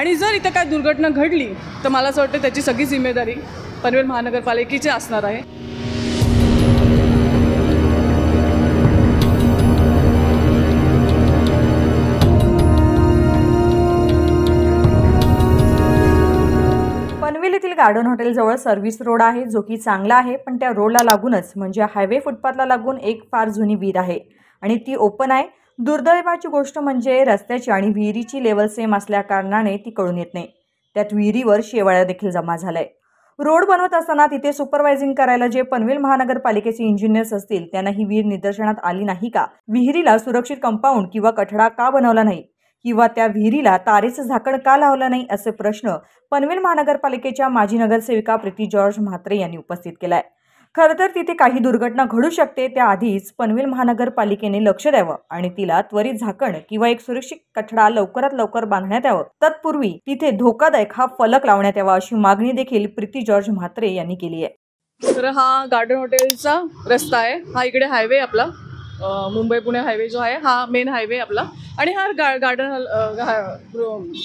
आणि जर इथे काय दुर्घटना घडली तर मला असं वाटतं त्याची सगळी जिम्मेदारी पनवेल महानगरपालिकेची असणार आहे. पनवेल येथील गार्डन हॉटेलजवळ सर्व्हिस रोड आहे, जो की चांगला आहे, पण त्या रोडला लागूनच म्हणजे हायवे फुटपाथला लागून एक फार जुनी विहीर आहे आणि ती ओपन आहे. दुर्दैवाची गोष्ट म्हणजे रस्त्याची आणि विहिरीची लेवल सेम असल्याकारणाने ती कळून येत नाही. त्यात विहिरीवर शेवाळा देखील जमा झालाय. रोड बनवत असताना तिथे सुपरवायझिंग करायला जे पनवेल महानगरपालिकेचे इंजिनियर्स असतील त्यांना ही विहीर निदर्शनात आली नाही का? विहिरीला सुरक्षित कंपाऊंड किंवा कठडा का बनवला नाही किंवा त्या विहिरीला तारेचं झाकण का लावलं नाही असे प्रश्न पनवेल महानगरपालिकेच्या माजी नगरसेविका प्रीती जॉर्ज म्हात्रे यांनी उपस्थित केलाय. खरं तर तिथे काही दुर्घटना घडू शकते त्याआधीच पनवेल महानगरपालिकेने लक्ष द्यावं आणि तिला त्वरित झाकण किंवा एक सुरक्षित कठडा लवकरात लवकर बांधण्यात यावं. तत्पूर्वी तिथे धोकादायक हा फलक लावण्यात यावा अशी मागणी देखील प्रीती जॉर्ज म्हात्रे यांनी केली आहे. तर हा गार्डन हॉटेलचा रस्ता आहे. हा इकडे हायवे आपला मुंबई पुणे हायवे जो आहे हा मेन हायवे आपला आणि हा गार्डन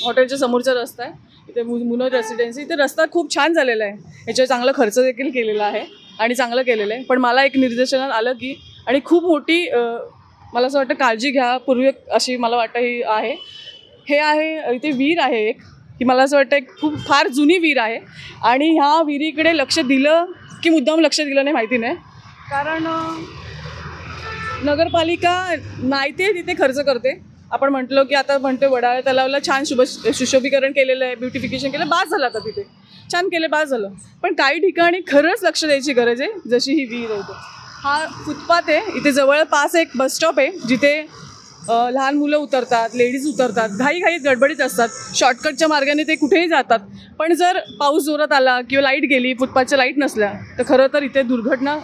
हॉटेलच्या समोरचा रस्ता आहे. इथे मुनो रेसिडेन्सी. इथे रस्ता खूप छान झालेला आहे. याच्यावर चांगला खर्च देखील केलेला आहे आणि चांगलं केलेलं आहे. पण मला एक निर्देशनात आलं की आणि खूप मोठी मला असं वाटतं काळजी घ्या पूर्वक अशी मला वाटतं ही आहे. हे आहे इथे विहीर आहे एक की मला असं वाटतं खूप फार जुनी विहीर आहे आणि ह्या विहिरीकडे लक्ष दिलं की मुद्दाम लक्ष दिलं नाही माहिती नाही. कारण नगरपालिका नाही ते तिथे खर्च करते. आपण म्हटलं की आता म्हणतो वडाळा तलावाला छान सुशोभीकरण केलेलं आहे, ब्युटिफिकेशन केलं, बास झालं. आता तिथे छान केलं, बास झालं. पण काही ठिकाणी खरंच लक्ष द्यायची गरज आहे. जशी ही विहीर आहे. हा फुटपाथ आहे. इथे जवळपास एक बस स्टॉप आहे जिथे लहान मुलं उतरतात, लेडीज उतरतात, घाईघाईत गडबडीत असतात, शॉर्टकटच्या मार्गाने ते कुठेही जातात. पण जर पाऊस जोरात आला किंवा लाईट गेली, फुटपाथच्या लाईट नसल्या तर खरं तर इथे दुर्घटना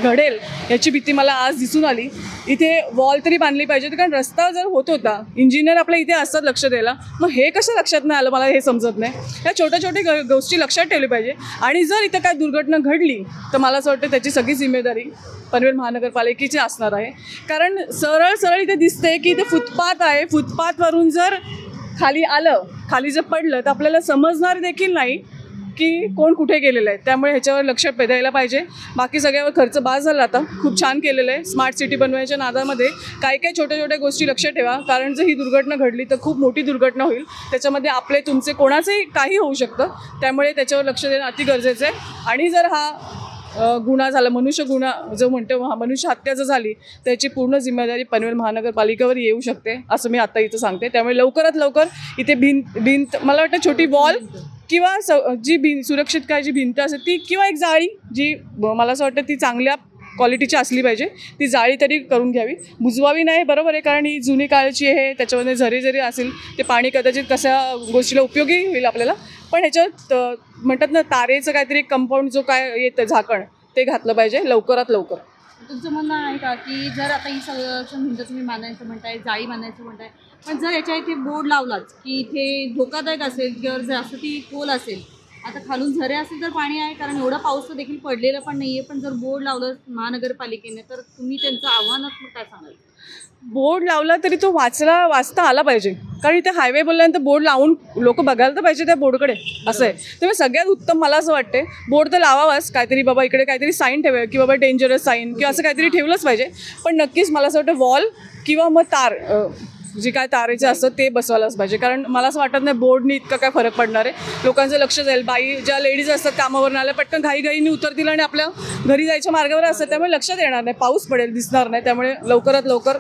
घडेल याची भीती मला आज दिसून आली. इथे वॉल तरी बांधली पाहिजे कारण रस्ता जर होत होता, इंजिनियर आपल्या इथे असतात लक्ष द्यायला, मग हे कसं लक्षात नाही आलं मला हे समजत नाही. ह्या छोट्या छोट्या गोष्टी लक्षात ठेवली पाहिजे आणि जर इथं काय दुर्घटना घडली तर मला असं वाटतं त्याची सगळी जिम्मेदारी पनवेल महानगरपालिकेची असणार आहे. कारण सरळ सरळ इथे दिसते की इथे फुटपाथ आहे. फुटपाथवरून जर खाली आलं, खाली जर पडलं तर आपल्याला समजणार देखील नाही की कोण कुठे गेलेलं आहे. त्यामुळे ह्याच्यावर लक्ष द्यायला पाहिजे. बाकी सगळ्यावर खर्च बास झाला. आता खूप छान केलेलं आहे. स्मार्ट सिटी बनवायच्या नादामध्ये काही काही छोट्या छोट्या गोष्टी लक्ष ठेवा. कारण जर ही दुर्घटना घडली तर खूप मोठी दुर्घटना होईल. त्याच्यामध्ये आपले तुमचे कोणाचंही काही होऊ शकतं. त्यामुळे त्याच्यावर लक्ष देणं अति गरजेचं आहे. आणि जर हा गुन्हा झाला, मनुष्य गुन्हा जो म्हणतो, मनुष्य हत्या जर झाली त्याची पूर्ण जिम्मेदारी पनवेल महानगरपालिकेवर येऊ शकते असं मी आता इथं सांगते. त्यामुळे लवकरात लवकर इथे भिंत मला वाटतं छोटी वॉल किंवा जी सुरक्षित काय जी भिंत असेल ती किंवा एक जाळी जी मला असं वाटतं ती चांगल्या क्वालिटीची असली पाहिजे, ती जाळी तरी करून घ्यावी. बुजवावी नाही, बरोबर आहे, कारण ही जुनी काळची आहे. त्याच्यामध्ये झरे जरी असेल ते पाणी कदाचित कशा गोष्टीला उपयोगी होईल आपल्याला. पण ह्याच्यात म्हणतात ना तारेचं काहीतरी कंपाऊंड जो काय येतं झाकण ते घातलं पाहिजे लवकरात लवकर. तुमचं म्हणणं आहे का की जर आता ही संरक्षण भिंत तुम्ही बांधायचं म्हणताय, जाळी बांधायचं म्हणताय, पण जर याच्या इथे बोर्ड लावलाच की इथे धोकादायक असेल किंवा जास्त ती खोल असेल, आता खालून झरे असेल तर पाणी आहे कारण एवढा पाऊस तर देखील पडलेला पण नाही आहे, पण जर बोर्ड लावलं महानगरपालिकेने तर तुम्ही त्यांचं आव्हानात्मक काय सांगाल? बोर्ड लावला तरी तो वाचता आला पाहिजे. कारण इथे हायवे बोलल्यानंतर बोर्ड लावून लोक बघायला तर पाहिजे त्या बोर्डकडे, असं आहे. त्यामुळे सगळ्यात उत्तम मला असं वाटते बोर्ड तर लावावाच, काहीतरी बाबा इकडे काहीतरी साईन ठेवा की बाबा डेंजरस साईन किंवा असं काहीतरी ठेवलंच पाहिजे. पण नक्कीच मला असं वाटतं वॉल किंवा मग तार जे काय तारेचं असतं ते बसवायलाच पाहिजे. कारण मला असं वाटत नाही बोर्डनी इतका काय फरक पडणार आहे. लोकांचं लक्ष जाईल. बाई ज्या लेडीज असतात कामावरून आल्या पटकन घाईघाईने उतरतील आणि आपल्या घरी जायच्या मार्गावर असतात, त्यामुळे लक्षात येणार नाही, पाऊस पडेल दिसणार नाही. त्यामुळे लवकरात लवकर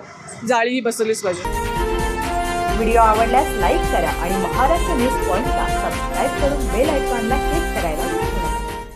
जाळी ही बसवलीच पाहिजे. व्हिडिओ आवडल्यास लाईक करा आणि महाराष्ट्र न्यूज पॉइंटला सबस्क्राईब करून बेल आयकॉनला क्लिक करायला